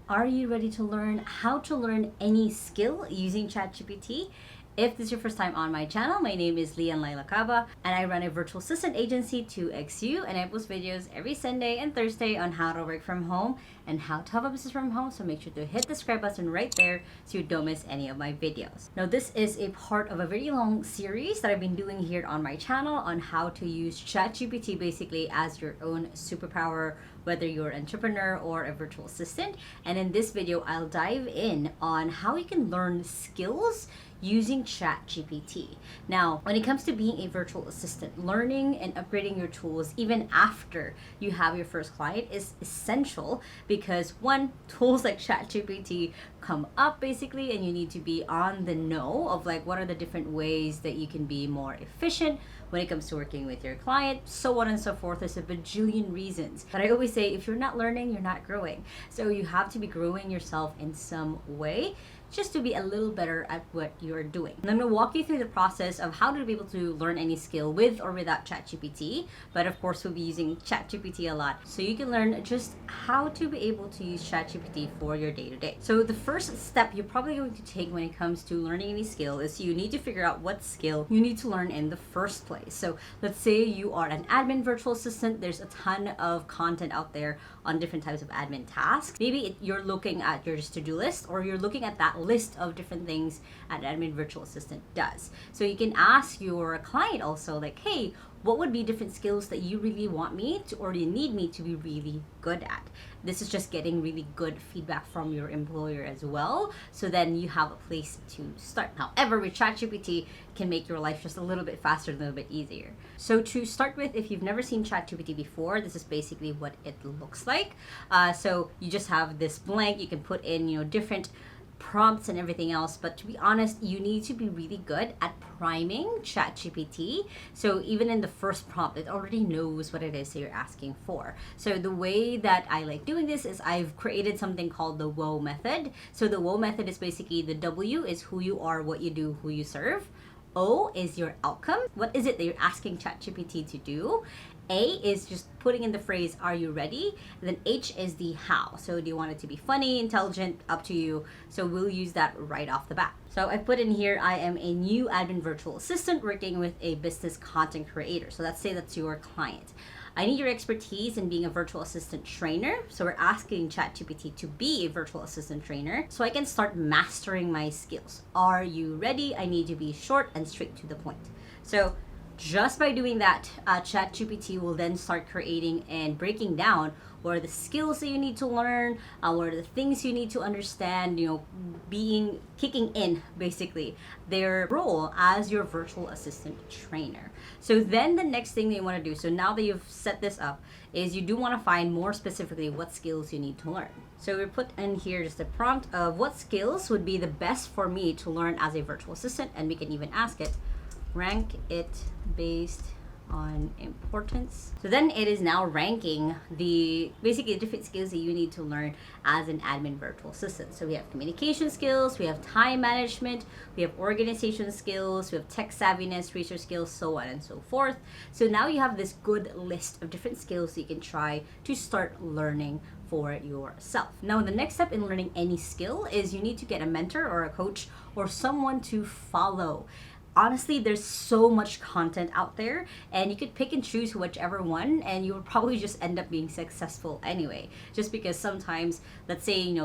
Are you ready to learn how to learn any skill using ChatGPT? If this is your first time on my channel, my name is Lacaba, and I run a virtual assistant agency 2XU, and I post videos every Sunday and Thursday on how to work from home and how to have a business from home. So make sure to hit the subscribe button right there so you don't miss any of my videos. Now, this is a part of a very long series that I've been doing here on my channel on how to use ChatGPT basically as your own superpower, whether you're an entrepreneur or a virtual assistant. And in this video, I'll dive in on how you can learn skills using ChatGPT. Now, when it comes to being a virtual assistant, learning and upgrading your tools even after you have your first client is essential because one, tools like ChatGPT come up basically, and you need to be on the know of like what are the different ways that you can be more efficient when it comes to working with your client, so on and so forth. There's a bajillion reasons. But I always say if you're not learning, you're not growing. So you have to be growing yourself in some way just to be a little better at what you're doing. And I'm going to walk you through the process of how to be able to learn any skill with or without ChatGPT. But of course, we'll be using ChatGPT a lot. So you can learn just how to be able to use ChatGPT for your day-to-day. So the first step you're probably going to take when it comes to learning any skill is you need to figure out what skill you need to learn in the first place. So let's say you are an admin virtual assistant. There's a ton of content out there on different types of admin tasks. Maybe you're looking at your to-do list, or you're looking at that list of different things an admin virtual assistant does. So you can ask your client also like, hey, what would be different skills that you really want me to, or you need me to be really good at? This is just getting really good feedback from your employer as well. So then you have a place to start. However, with ChatGPT, can make your life just a little bit faster, a little bit easier. So to start with, if you've never seen ChatGPT before, this is basically what it looks like. So you just have this blank. You can put in, different prompts and everything else, but to be honest, you need to be really good at priming ChatGPT. So even in the first prompt, it already knows what it is that you're asking for. So the way that I like doing this is I've created something called the WOAH method. So the WOAH method is basically the W is who you are, what you do, who you serve. O is your outcome. What is it that you're asking ChatGPT to do? A is just putting in the phrase, are you ready? And then H is the how. So do you want it to be funny, intelligent, up to you? So we'll use that right off the bat. So I put in here, I am a new admin virtual assistant working with a business content creator. So let's say that's your client. I need your expertise in being a virtual assistant trainer. So we're asking ChatGPT to be a virtual assistant trainer so I can start mastering my skills. Are you ready? I need to be short and straight to the point. So just by doing that, ChatGPT will then start creating and breaking down what are the skills that you need to learn, what are the things you need to understand, kicking in basically their role as your virtual assistant trainer. So then the next thing that you want to do, so now that you've set this up, is you do want to find more specifically what skills you need to learn. So we put in here just a prompt of what skills would be the best for me to learn as a virtual assistant, and we can even ask it, rank it based on importance. So then it is now ranking basically the different skills that you need to learn as an admin virtual assistant. So we have communication skills, we have time management, we have organization skills, we have tech savviness, research skills, so on and so forth. So now you have this good list of different skills that you can try to start learning for yourself. Now, the next step in learning any skill is you need to get a mentor or a coach or someone to follow. Honestly, there's so much content out there, and you could pick and choose whichever one, and you will probably just end up being successful anyway. Just because sometimes, let's say,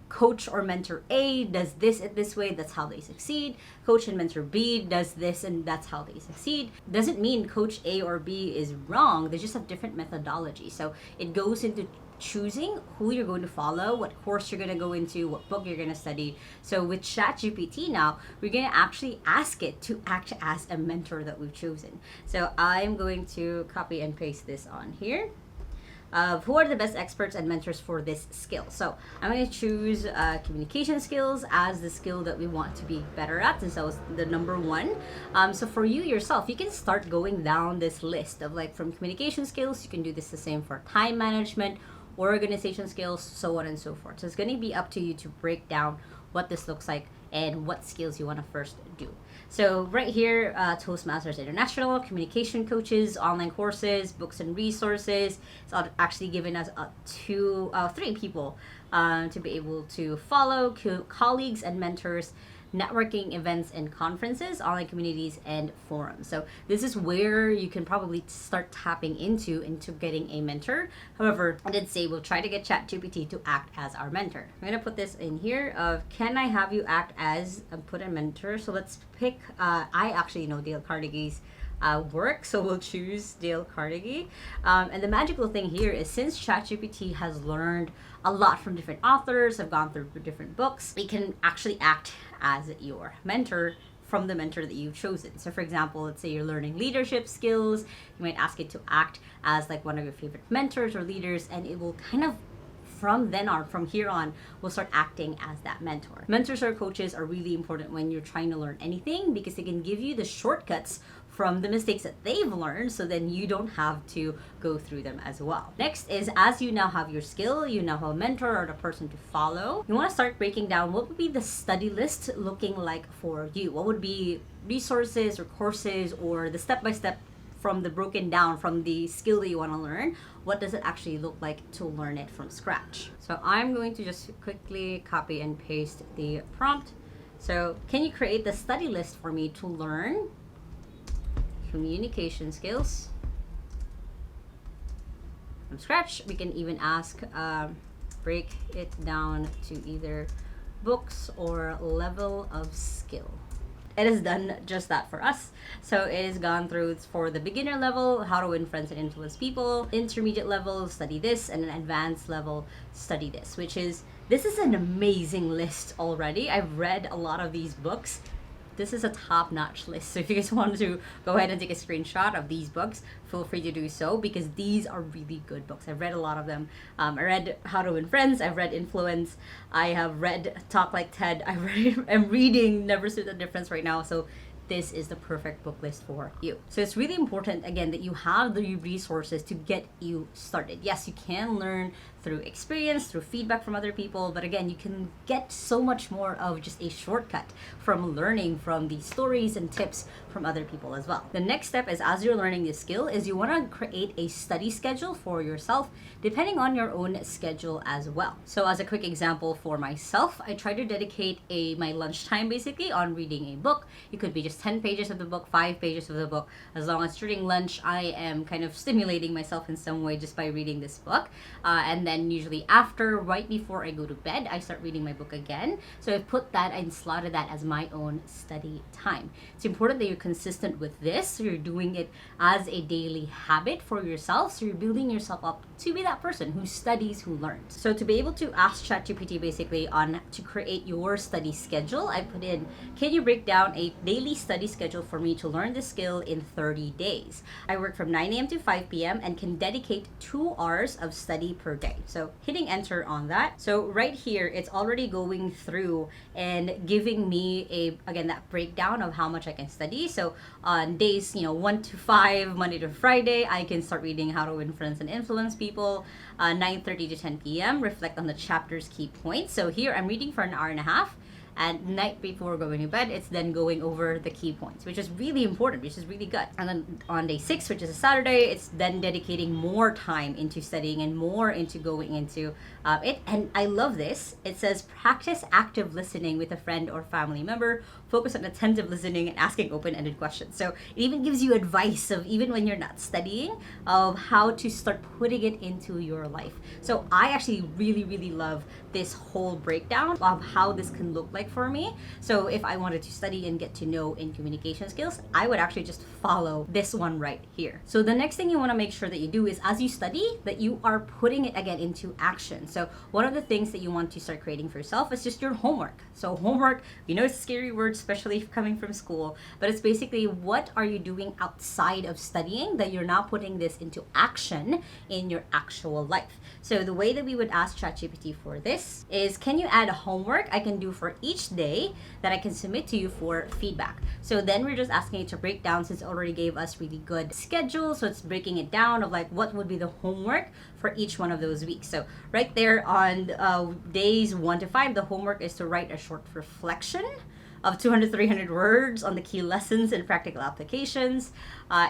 coach or mentor A does this way, that's how they succeed. Coach and mentor B does this, and that's how they succeed. Doesn't mean coach A or B is wrong. They just have different methodology. So it goes into choosing who you're going to follow, what course you're going to go into, what book you're going to study. So with ChatGPT now, we're going to actually ask it to act as a mentor that we've chosen. So I'm going to copy and paste this on here. Who are the best experts and mentors for this skill? So I'm going to choose communication skills as the skill that we want to be better at, since that was the number one. So for you yourself, you can start going down this list of from communication skills. You can do this the same for time management, organization skills, so on and so forth. So it's going to be up to you to break down what this looks like and what skills you want to first do. So right here, Toastmasters International, communication coaches, online courses, books and resources. It's actually given us three people to be able to follow, colleagues and mentors, networking events and conferences, online communities, and forums. So this is where you can probably start tapping into getting a mentor. However, I did say we'll try to get ChatGPT to act as our mentor. I'm gonna put this in here of, can I have you act as, put a mentor. So let's pick, I actually know Dale Carnegie's work, so we'll choose Dale Carnegie. And the magical thing here is, since ChatGPT has learned a lot from different authors, have gone through different books, it can actually act as your mentor from the mentor that you've chosen. So for example, let's say you're learning leadership skills, you might ask it to act as like one of your favorite mentors or leaders, and it will kind of from here on will start acting as that mentor. Mentors or coaches are really important when you're trying to learn anything, because they can give you the shortcuts from the mistakes that they've learned, so then you don't have to go through them as well. Next is, as you now have your skill, you now have a mentor or the person to follow, you want to start breaking down what would be the study list looking like for you. What would be resources or courses, or the step-by-step from the broken down from the skill that you want to learn. What does it actually look like to learn it from scratch? So I'm going to just quickly copy and paste the prompt. So can you create the study list for me to learn communication skills from scratch? We can even ask, break it down to either books or level of skill. It has done just that for us. So it has gone through for the beginner level, how to influence and influence people, intermediate level, study this, and an advanced level, study this, this is an amazing list already. I've read a lot of these books. This is a top-notch list. So if you guys want to go ahead and take a screenshot of these books, feel free to do so, because these are really good books. I've read a lot of them. I read How to Win Friends. I've read Influence. I have read Talk Like TED. I'm reading Never See the Difference right now. So this is the perfect book list for you. So it's really important, again, that you have the resources to get you started. Yes, you can learn through experience, through feedback from other people, but again, you can get so much more of just a shortcut from learning from these stories and tips from other people as well. The next step is, as you're learning this skill, is you want to create a study schedule for yourself, depending on your own schedule as well. So as a quick example for myself, I try to dedicate my lunchtime basically on reading a book. It could be just 10 pages of the book, 5 pages of the book. As long as during lunch, I am kind of stimulating myself in some way just by reading this book. And then usually after, right before I go to bed, I start reading my book again. So I've put that and slotted that as my own study time. It's important that you're consistent with this, so you're doing it as a daily habit for yourself, so you're building yourself up to be that person who studies, who learns. So to be able to ask ChatGPT basically on to create your study schedule, I put in, can you break down a daily study schedule for me to learn this skill in 30 days? I work from 9 a.m. to 5 p.m. and can dedicate 2 hours of study per day. So hitting enter on that. So right here, it's already going through and giving me again, that breakdown of how much I can study. So on days, 1 to 5, Monday to Friday, I can start reading How to Win Friends and Influence People. 9:30 to 10 p.m., reflect on the chapter's key points. So here I'm reading for an hour and a half. And night before going to bed, it's then going over the key points, which is really important, which is really good. And then on day 6, which is a Saturday, it's then dedicating more time into studying and more into going into it. And I love this. It says, practice active listening with a friend or family member. Focus on attentive listening and asking open-ended questions. So it even gives you advice of, even when you're not studying, of how to start putting it into your life. So I actually really, really love this whole breakdown of how this can look like for me. So if I wanted to study and get to know in communication skills, I would actually just follow this one right here. So the next thing you want to make sure that you do is, as you study, that you are putting it again into action. So one of the things that you want to start creating for yourself is just your homework. So homework, it's a scary word, especially coming from school, but it's basically, what are you doing outside of studying that you're not putting this into action in your actual life? So the way that we would ask ChatGPT for this is, can you add homework I can do for each each day that I can submit to you for feedback. So then we're just asking it to break down, since it already gave us really good schedule. So it's breaking it down of like what would be the homework for each one of those weeks. So right there on days 1 to 5, the homework is to write a short reflection of 200 300 words on the key lessons and practical applications.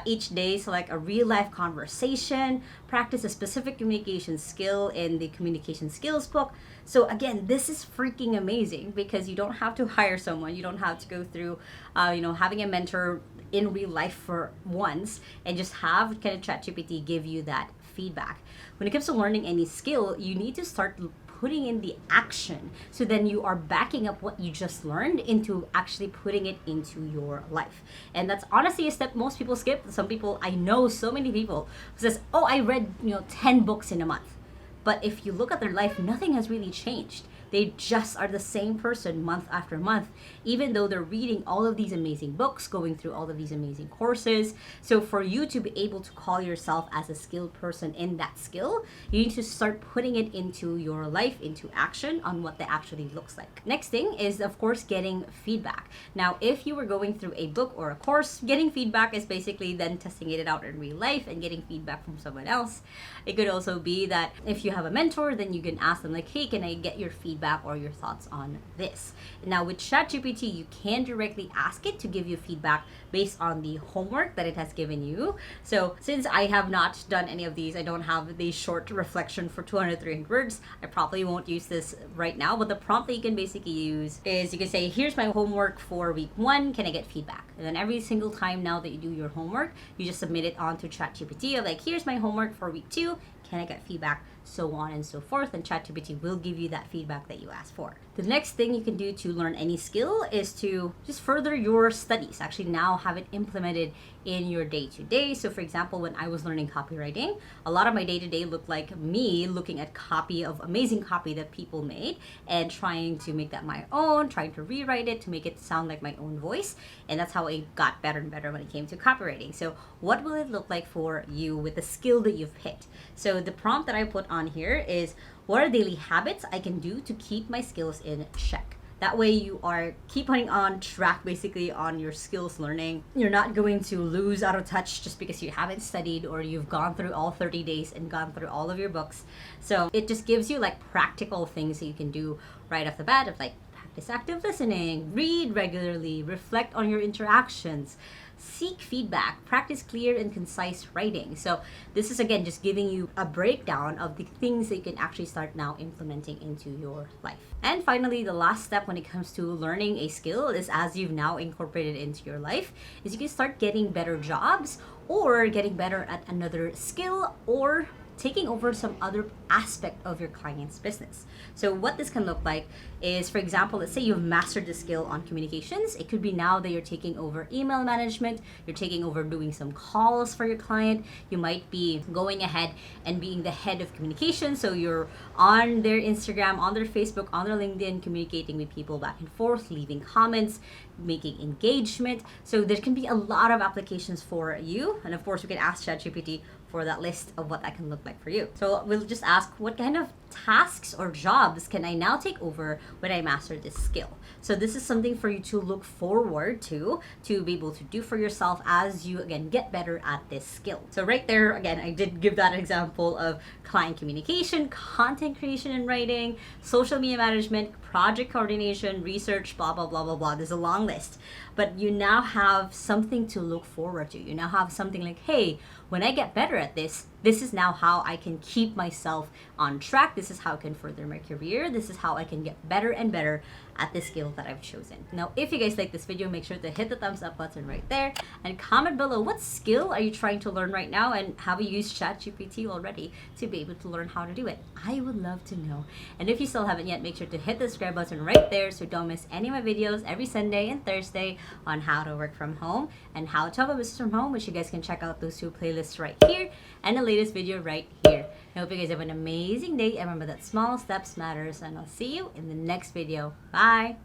Each day, select a real life conversation, practice a specific communication skill in the communication skills book. So again, this is freaking amazing because you don't have to hire someone, you don't have to go through having a mentor in real life for once, and just have kind of ChatGPT give you that feedback. When it comes to learning any skill, you need to start putting in the action. So then you are backing up what you just learned into actually putting it into your life. And that's honestly a step most people skip. Some people, I know so many people who says, oh, I read 10 books in a month. But if you look at their life, nothing has really changed. They just are the same person month after month, even though they're reading all of these amazing books, going through all of these amazing courses. So for you to be able to call yourself as a skilled person in that skill, you need to start putting it into your life, into action on what that actually looks like. Next thing is, of course, getting feedback. Now, if you were going through a book or a course, getting feedback is basically then testing it out in real life and getting feedback from someone else. It could also be that if you have a mentor, then you can ask them like, hey, can I get your feedback or your thoughts on this? Now with ChatGPT, you can directly ask it to give you feedback based on the homework that it has given you. So since I have not done any of these, I don't have the short reflection for 200 300 words, I probably won't use this right now, but the prompt that you can basically use is you can say, here's my homework for week 1, can I get feedback? And then every single time now that you do your homework, you just submit it onto ChatGPT of like, here's my homework for week 2, can I get feedback? So on and so forth, and ChatGPT will give you that feedback that you asked for. The next thing you can do to learn any skill is to just further your studies. Actually now have it implemented in your day-to-day. So for example, when I was learning copywriting, a lot of my day-to-day looked like me looking at copy of amazing copy that people made and trying to make that my own, trying to rewrite it to make it sound like my own voice. And that's how I got better and better when it came to copywriting. So what will it look like for you with the skill that you've hit? So the prompt that I put on here is, what are daily habits I can do to keep my skills in check? That way you are keeping on track basically on your skills learning. You're not going to lose out of touch just because you haven't studied or you've gone through all 30 days and gone through all of your books. So it just gives you like practical things that you can do right off the bat of like practice active listening, read regularly, reflect on your interactions, seek feedback, practice clear and concise writing. So this is again just giving you a breakdown of the things that you can actually start now implementing into your life. And finally, the last step when it comes to learning a skill is, as you've now incorporated into your life, is you can start getting better jobs or getting better at another skill or taking over some other aspect of your client's business. So what this can look like is, for example, let's say you've mastered the skill on communications. It could be now that you're taking over email management, you're taking over doing some calls for your client. You might be going ahead and being the head of communication. So you're on their Instagram, on their Facebook, on their LinkedIn, communicating with people back and forth, leaving comments, making engagement. So there can be a lot of applications for you. And of course, you can ask ChatGPT for that list of what that can look like for you. So we'll just ask, what kind of tasks or jobs can I now take over when I master this skill? So this is something for you to look forward to be able to do for yourself as you again get better at this skill. So right there, again, I did give that example of client communication, content creation and writing, social media management, project coordination, research, blah, blah, blah, blah, blah. There's a long list. But you now have something to look forward to. You now have something like, hey, when I get better at this, this is now how I can keep myself on track. This is how I can further my career. This is how I can get better and better at the skill that I've chosen. Now, if you guys like this video, make sure to hit the thumbs up button right there and comment below, what skill are you trying to learn right now and have you used ChatGPT already to be able to learn how to do it? I would love to know. And if you still haven't yet, make sure to hit the subscribe button right there so don't miss any of my videos every Sunday and Thursday on how to work from home and how to have a business from home, which you guys can check out those 2 playlists right here and the latest video right here. I hope you guys have an amazing day and remember that small steps matters, and I'll see you in the next video. Bye!